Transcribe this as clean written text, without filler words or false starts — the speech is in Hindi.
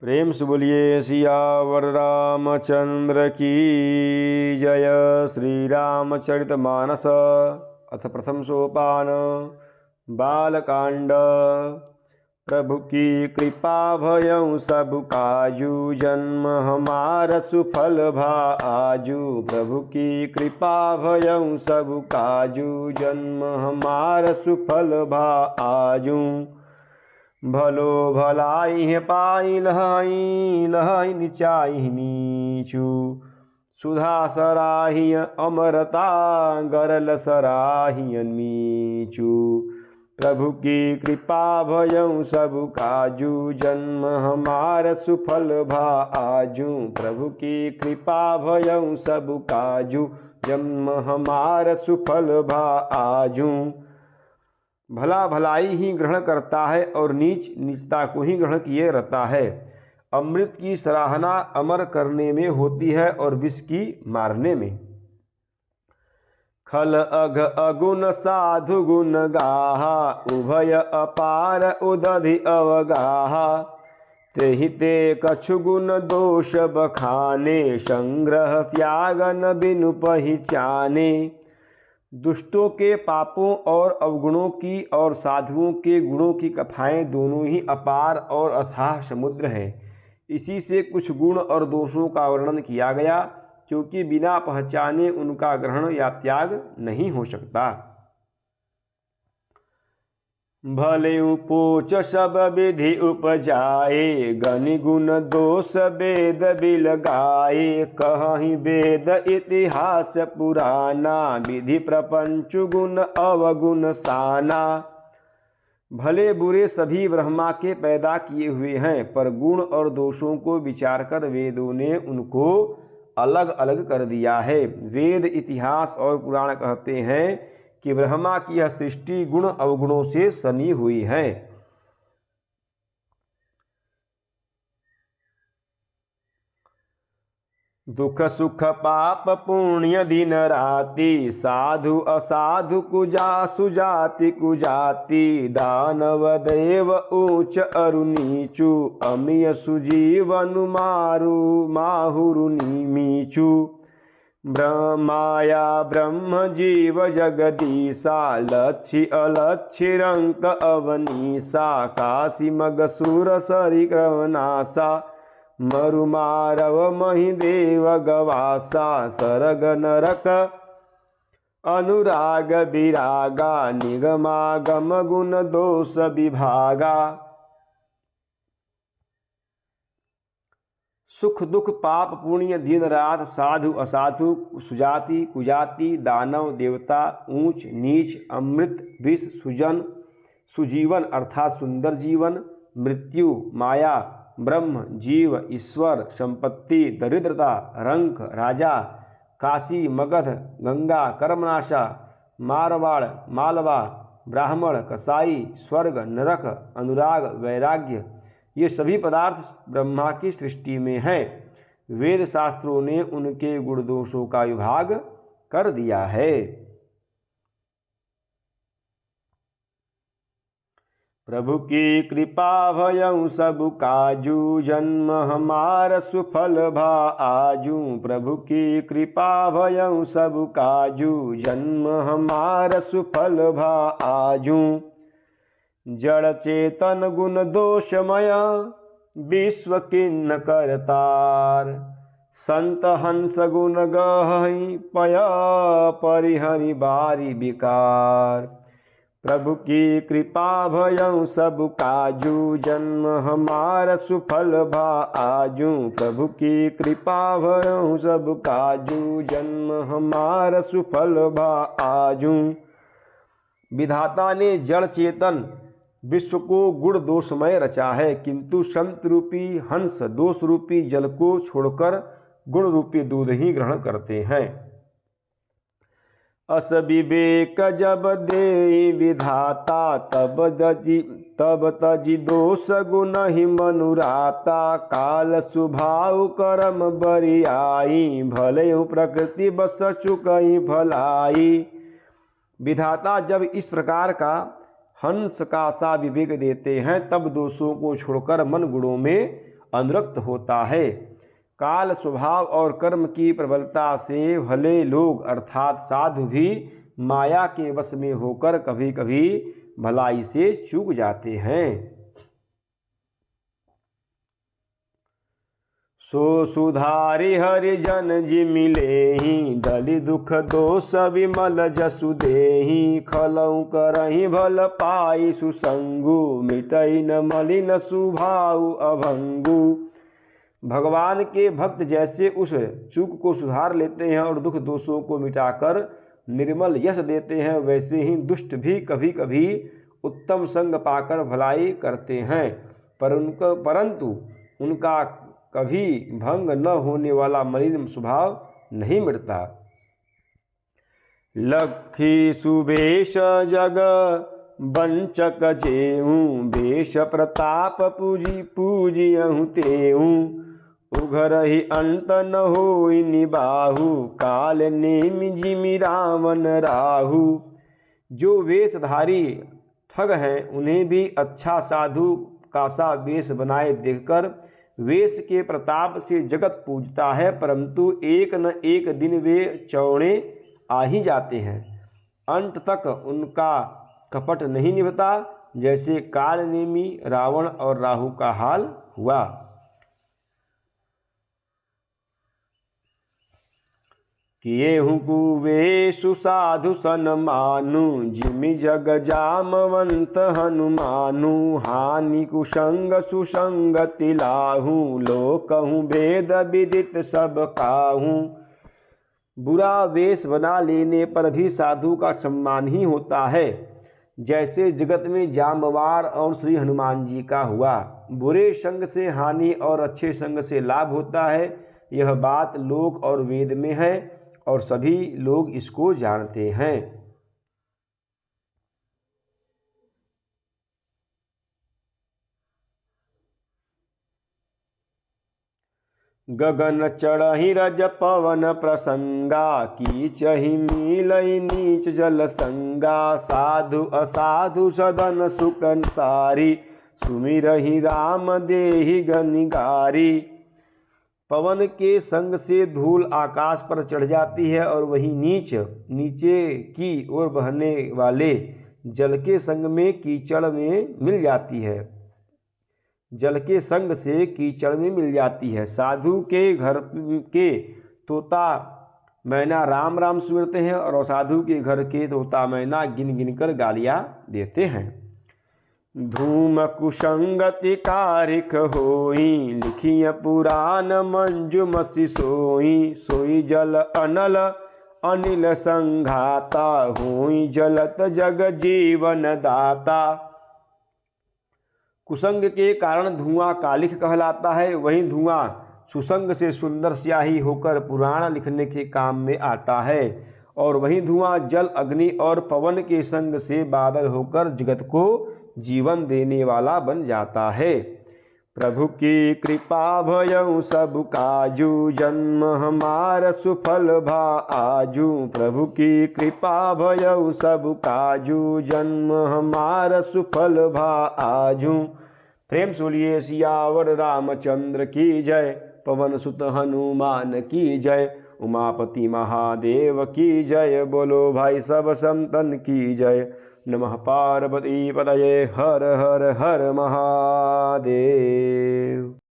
प्रेम से बोलिए सियावर रामचंद्र की जय। श्री रामचरितमानस अथ प्रथम सोपान बालकांड। प्रभु की कृपा भयउ सब काजू, जन्म हमार सुफल भा आजू। प्रभु की कृपा भयउ सब काजू, जन्म हमार सुफल भा आजू। भलो भलाई है पाई लहाई, लहाई निचाई नीचू। सुधा सराहिय अमरता, गरल सराहिय मीचू। प्रभु की कृपा भयउ सब काजू, जन्म हमार सुफल भा आजू। प्रभु की कृपा भयउ सब काजू, जन्म हमार सुफल भा आजू। भला भलाई ही ग्रहण करता है और नीच नीचता को ही ग्रहण किए रहता है। अमृत की सराहना अमर करने में होती है और विष की मारने में। खल अघ अगुण साधु गुण गाहा, उभय अपार उदधि अवगाहा। तेहि ते कछु गुण दोष बखाने, संग्रह त्यागन बिनु पहिचाने। दुष्टों के पापों और अवगुणों की और साधुओं के गुणों की कथाएं दोनों ही अपार और अथाह समुद्र हैं। इसी से कुछ गुण और दोषों का वर्णन किया गया, क्योंकि बिना पहचाने उनका ग्रहण या त्याग नहीं हो सकता। भले उपोच सब विधि उपजाए, गनि गुण दोष वेद बिलगाए। कहीं वेद इतिहास पुराना, विधि प्रपंच गुण अवगुण साना। भले बुरे सभी ब्रह्मा के पैदा किए हुए हैं, पर गुण और दोषों को विचार कर वेदों ने उनको अलग अलग कर दिया है। वेद इतिहास और पुराण कहते हैं कि ब्रह्मा की यह सृष्टि गुण अवगुणों से सनी हुई है। दुख सुख पाप पुण्य दिन राति, साधु असाधु कुजा सुजाति कुजाति। दानव देव ऊंच अरु नीचू, अमिय सुजीवनु मारु माहुरु नीचू। ब्रह्माया ब्रह्म जीव जगदीशा, लक्षि अलक्षि रंक अवनीसा। काशी मगसुर सरिक्रमनासा, मरु मारव मही देव गवासा। सरग नरक अनुराग विरागा, निगमागम गुण दोष विभागा। सुख दुख पाप पुण्य दिन रात, साधु असाधु, सुजाति कुजाति, दानव देवता, ऊंच नीच, अमृत विष, सुजन सुजीवन अर्थात सुंदर जीवन, मृत्यु माया, ब्रह्म जीव ईश्वर, संपत्ति दरिद्रता, रंक राजा, काशी मगध गंगा कर्मनाशा, मारवाड़ मालवा, ब्राह्मण कसाई, स्वर्ग नरक, अनुराग वैराग्य, ये सभी पदार्थ ब्रह्मा की सृष्टि में हैं। वेद शास्त्रों ने उनके गुण दोषों का विभाग कर दिया है। प्रभु की कृपा भयउ सब काजू, जन्म हमार सुफल भा आजू। प्रभु की कृपा भयउ सब काजू, जन्म हमार सुफल भा आजू। जड़ चेतन गुण दोषमय, विश्व किन्न करतार। संत हंस गुण गहि, पय परिहरि बारी विकार। प्रभु की कृपा भयउ सब काजू, जन्म हमार सुफल भा आजू। प्रभु की कृपा भयउ सब काजू, जन्म हमार सुफल भा आजू। विधाता ने जड़ चेतन विश्व को गुण दोषमय रचा है, किंतु संत रूपी हंस दोष रूपी जल को छोड़कर गुण रूपी दूध ही ग्रहण करते हैं। अस विवेक जब दे विधाता, तब तजि दोष गुण ही मनुराता। काल सुभाव कर्म बरियाई, भले प्रकृति बस चुकई भलाई। विधाता जब इस प्रकार का हंस का सा विवेक देते हैं, तब दोषों को छोड़कर मन गुणों में अनुरक्त होता है। काल स्वभाव और कर्म की प्रबलता से भले लोग अर्थात साधु भी माया के वश में होकर कभी कभी भलाई से चूक जाते हैं। सो सुधारि हरिजन जी मिलेहि, दलि दुख दोष विमल जसु देहि। खलउ करहि भल पाई सुसंगु, मिटई न मलिन सुभाउ अभंगु। भगवान के भक्त जैसे उस चूक को सुधार लेते हैं और दुख दोषों को मिटाकर निर्मल यश देते हैं, वैसे ही दुष्ट भी कभी कभी उत्तम संग पाकर भलाई करते हैं, परंतु उनका कभी भंग न होने वाला मलिन स्वभाव नहीं मिटता। लखी सुबेश जग बंचक जेऊँ, बेश प्रताप पूजी पूजियहु तेऊँ। उघरहि अंत न होई निबाहु, काल नेमि जिमि रावण राहु। जो वेशधारी ठग हैं उन्हें भी अच्छा साधु का सा वेश बनाए देखकर वेश के प्रताप से जगत पूजता है, परंतु एक न एक दिन वे चौड़े आ ही जाते हैं। अंत तक उनका कपट नहीं निभता, जैसे कालनेमी रावण और राहु का हाल हुआ। किएहु कुवेशु साधु सन मानु, जिमि जग जामवंत हनुमानु। हानि कुसंग सुसंगति लाहू, लोकहु भेद विदित सब काहू। बुरा वेश बना लेने पर भी साधु का सम्मान ही होता है, जैसे जगत में जामवार और श्री हनुमान जी का हुआ। बुरे संग से हानि और अच्छे संग से लाभ होता है, यह बात लोक और वेद में है और सभी लोग इसको जानते हैं। गगन चढ़हि रज पवन प्रसंगा, कीचहि मिलई नीच जल संगा। साधु असाधु सदन सुख सारी, सुमिरहि राम देहि गनिगारी। पवन के संग से धूल आकाश पर चढ़ जाती है और वही नीचे की ओर बहने वाले जल के संग में कीचड़ में मिल जाती है। जल के संग से कीचड़ में मिल जाती है। साधु के घर के तोता मैना राम राम सुमिरते हैं और असाधु के घर के तोता मैना गिन गिन कर गालियाँ देते हैं। धूम कुसंगति कारिक होई, लिखिय पुराण मंजुमसि सोई। सोई जल अनल अनिल संघाता, होई जलत जग जीवन दाता। कुसंग के कारण धुआं कालिख कहलाता है, वही धुआं सुसंग से सुंदर स्याही होकर पुराण लिखने के काम में आता है, और वही धुआं जल अग्नि और पवन के संग से बादल होकर जगत को जीवन देने वाला बन जाता है। प्रभु की कृपा भयउ सब काजू, जन्म हमार सुफल भा आजू। प्रभु की कृपा भयउ सब काजू, जन्म हमार सुफल भा आजू। प्रेम से बोलिए सियावर रामचंद्र की जय, पवन सुत हनुमान की जय, उमापति महादेव की जय। बोलो भाई सब संतन की जय। नमः पार्वती पतये, हर हर हर महादेव।